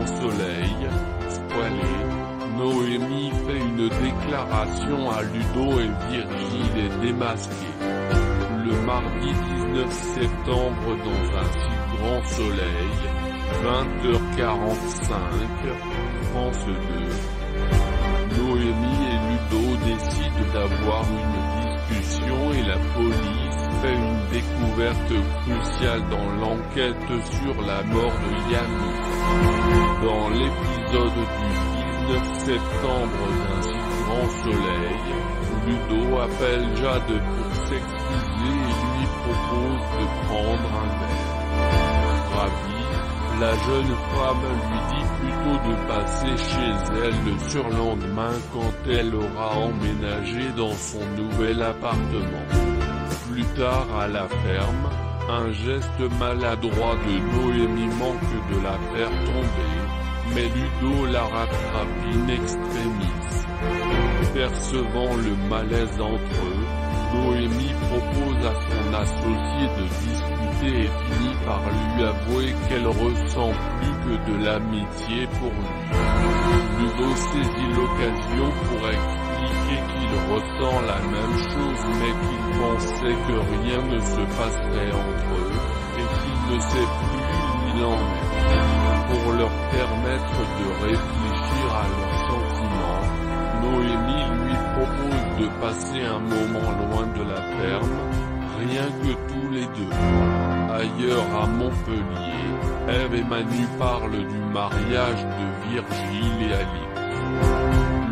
grand soleil, spoilé, Noémie fait une déclaration à Ludo et Virgile est démasqué. Le mardi 19 septembre dans un si grand soleil, 20h45, France 2. Noémie et Ludo décident d'avoir une discussion et la police fait une découverte cruciale dans l'enquête sur la mort de Yannick. Dans l'épisode du 19 septembre d'un si grand soleil, Ludo appelle Jade pour s'excuser et lui propose de prendre un verre. Ravie, la jeune femme lui dit plutôt de passer chez elle le surlendemain quand elle aura emménagé dans son nouvel appartement. Plus tard à la ferme, un geste maladroit de Noémie manque de la faire tomber, mais Ludo la rattrape in extremis. Percevant le malaise entre eux, Noémie propose à son associé de discuter et finit par lui avouer qu'elle ressent plus que de l'amitié pour lui. Ludo saisit l'occasion pour expliquer qu'il ressent la même chose mais qu'il pensait que rien ne se passerait entre eux, et qu'il ne sait plus où il en est. Pour leur permettre de réfléchir à leurs sentiments, Noémie lui propose de passer un moment loin de la ferme, rien que tous les deux. Ailleurs à Montpellier, Ève et Manu parlent du mariage de Virgile et Alix.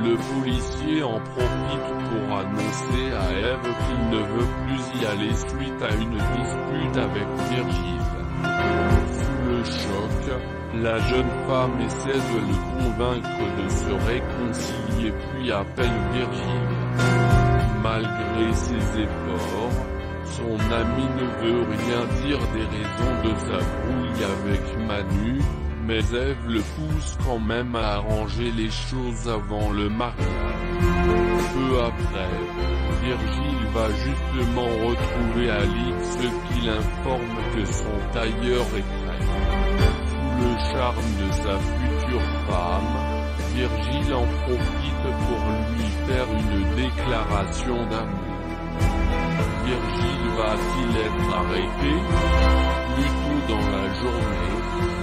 Le policier en profite pour annoncer à Ève qu'il ne veut plus y aller suite à une dispute avec Virgile. Sous le choc, la jeune femme essaie de le convaincre de se réconcilier puis appelle Virgile. Malgré ses efforts, son ami ne veut rien dire des raisons de sa brouille avec Manu, mais Ève le pousse quand même à arranger les choses avant le mariage. Peu après, Virgile va justement retrouver Alix qui l'informe que son tailleur est prêt. Sous le charme de sa future femme, Virgile en profite pour lui faire une déclaration d'amour. Virgile va-t-il être arrêté? Plus tôt dans la journée,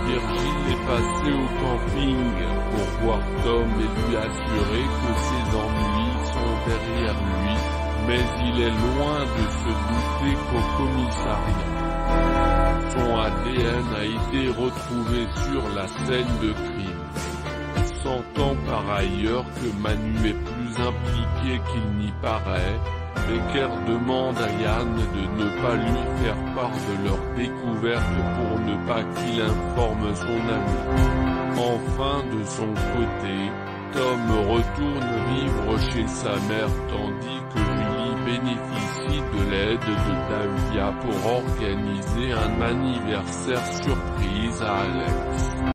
Virgile est passé au camping pour voir Tom et lui assurer que ses ennuis sont derrière lui, mais il est loin de se douter qu'au commissariat, son ADN a été retrouvé sur la scène de crime. Sentant par ailleurs que Manu est plus impliqué qu'il n'y paraît, Becker demande à Yann de ne pas lui faire part de leur découverte pour ne pas qu'il informe son ami. Enfin de son côté, Tom retourne vivre chez sa mère tandis que Julie bénéficie de l'aide de Davia pour organiser un anniversaire surprise à Alex.